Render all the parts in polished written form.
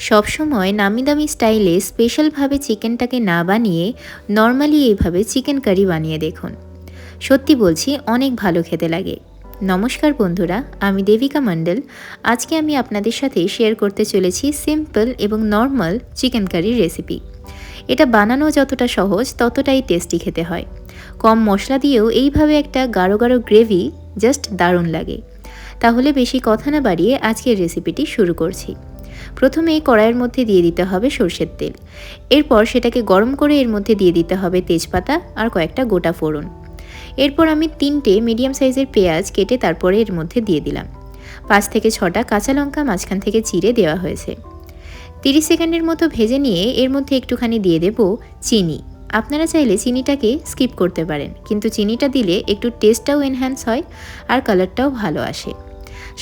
সবসময় নামি দামি স্টাইলে স্পেশালভাবে চিকেনটাকে না বানিয়ে নর্মালি এইভাবে চিকেন কারি বানিয়ে দেখুন। সত্যি বলছি, অনেক ভালো খেতে লাগে। নমস্কার বন্ধুরা, আমি দেবিকা মণ্ডল। আজকে আমি আপনাদের সাথে শেয়ার করতে চলেছি সিম্পল এবং নর্মাল চিকেন কারির রেসিপি। এটা বানানো যতটা সহজ ততটাই টেস্টি খেতে হয়। কম মশলা দিয়েও এইভাবে একটা গাঢ় গাঢ় গ্রেভি জাস্ট দারুণ লাগে। তাহলে বেশি কথা না বাড়িয়ে আজকের রেসিপিটি শুরু করছি। প্রথমে কড়াইয়ের মধ্যে দিয়ে দিতে হবে সরষের তেল। এরপর সেটাকে গরম করে এর মধ্যে দিয়ে দিতে হবে তেজপাতা আর কয়েকটা গোটা ফোড়ন। এরপর আমি 3টে মিডিয়াম সাইজের পেঁয়াজ কেটে তারপরে এর মধ্যে দিয়ে দিলাম। 5 থেকে 6টা কাঁচা লঙ্কা মাঝখান থেকে চিড়ে দেওয়া হয়েছে। 30 সেকেন্ডের মতো ভেজে নিয়ে এর মধ্যে একটুখানি দিয়ে দেব চিনি। আপনারা চাইলে চিনিটাকে স্কিপ করতে পারেন, কিন্তু চিনিটা দিলে একটু টেস্টটাও এনহ্যান্স হয় আর কালারটাও ভালো আসে।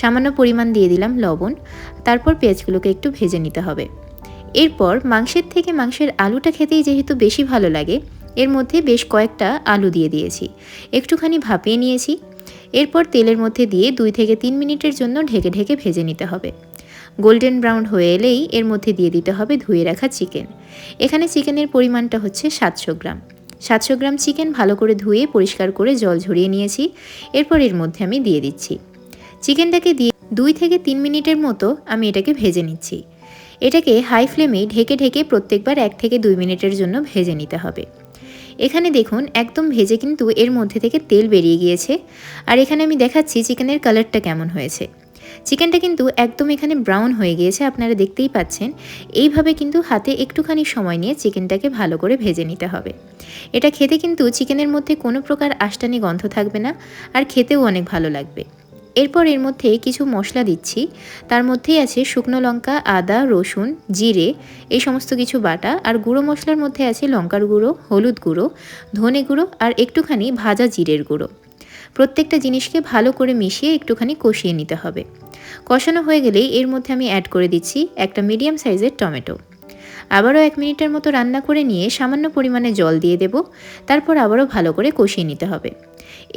সামান্য পরিমাণ দিয়ে দিলাম লবণ। তারপর পেঁয়াজগুলোকে একটু ভেজে নিতে হবে। এরপর মাংসের থেকে মাংসের আলুটা খেতেই যেহেতু বেশি ভালো লাগে, এর মধ্যে বেশ কয়েকটা আলু দিয়ে দিয়েছি। একটুখানি ভাপিয়ে নিয়েছি। এরপর তেলের মধ্যে দিয়ে 2 থেকে 3 মিনিটের জন্য ঢেকে ঢেকে ভেজে নিতে হবে। গোল্ডেন ব্রাউন হয়ে এলেই এর মধ্যে দিয়ে দিতে হবে ধুয়ে রাখা চিকেন। এখানে চিকেনের পরিমাণটা হচ্ছে 700 গ্রাম। 700 গ্রাম চিকেন ভালো করে ধুয়ে পরিষ্কার করে জল ঝরিয়ে নিয়েছি। এরপর এর মধ্যে আমি দিয়ে দিচ্ছি। চিকেনটাকে দিয়ে 2 থেকে 3 মিনিটের মতো আমি এটাকে ভেজে নিচ্ছি। এটাকে হাই ফ্লেমে ঢেকে ঢেকে প্রত্যেকবার 1 থেকে 2 মিনিটের জন্য ভেজে নিতে হবে। এখানে দেখুন একদম ভেজে কিন্তু এর মধ্যে থেকে তেল বেরিয়ে গিয়েছে। আর এখানে আমি দেখাচ্ছি চিকেনের কালারটা কেমন হয়েছে। চিকেনটা কিন্তু একদম এখানে ব্রাউন হয়ে গিয়েছে, আপনারা দেখতেই পাচ্ছেন। এইভাবে কিন্তু হাতে একটুখানি সময় নিয়ে চিকেনটাকে ভালো করে ভেজে নিতে হবে। এটা খেতে কিন্তু চিকেনের মধ্যে কোনো প্রকার আষ্টানি গন্ধ থাকবে না, আর খেতেও অনেক ভালো লাগবে। এরপর এর মধ্যে কিছু মশলা দিচ্ছি। তার মধ্যেই আছে শুকনো লঙ্কা, আদা, রসুন, জিরে, এই সমস্ত কিছু বাটা। আর গুঁড়ো মশলার মধ্যে আছে লঙ্কার গুঁড়ো, হলুদ গুঁড়ো, ধনে গুঁড়ো আর একটুখানি ভাজা জিরের গুঁড়ো। প্রত্যেকটা জিনিসকে ভালো করে মিশিয়ে একটুখানি কষিয়ে নিতে হবে। কষানো হয়ে গেলেই এর মধ্যে আমি অ্যাড করে দিচ্ছি একটা মিডিয়াম সাইজের টমেটো। আবারও 1 মিনিটের মতো রান্না করে নিয়ে সামান্য পরিমাণে জল দিয়ে দেব। তারপর আবারও ভালো করে কষিয়ে নিতে হবে।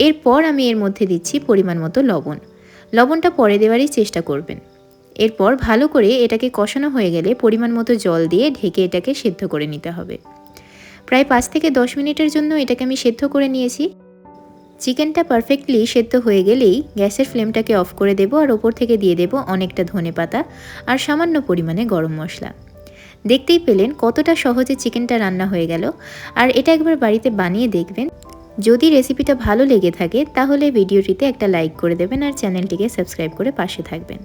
এরপর আমি এর মধ্যে দিচ্ছি পরিমাণ মতো লবণ। লবণটা পরে দেওয়ারই চেষ্টা করবেন। এরপর ভালো করে এটাকে কষানো হয়ে গেলে পরিমাণ মতো জল দিয়ে ঢেকে এটাকে সেদ্ধ করে নিতে হবে। প্রায় 5 থেকে 10 মিনিটের জন্য এটাকে আমি সেদ্ধ করে নিয়েছি। চিকেনটা পারফেক্টলি সেদ্ধ হয়ে গেলেই গ্যাসের ফ্লেমটাকে অফ করে দেব আর ওপর থেকে দিয়ে দেব অনেকটা ধনেপাতা আর সামান্য পরিমাণে গরম মশলা। দেখতেই পেলেন কতটা সহজে চিকেনটা রান্না হয়ে গেল। আর এটা একবার বাড়িতে বানিয়ে দেখবেন। যদি রেসিপিটা ভালো লেগে থাকে তাহলে ভিডিওটিতে একটা লাইক করে দেবেন আর চ্যানেলটিকে সাবস্ক্রাইব করে পাশে থাকবেন।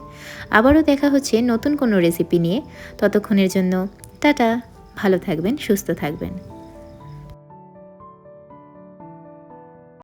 আবারও দেখা হচ্ছে নতুন কোনো রেসিপি নিয়ে। ততক্ষণের জন্য টাটা, ভালো থাকবেন, সুস্থ থাকবেন।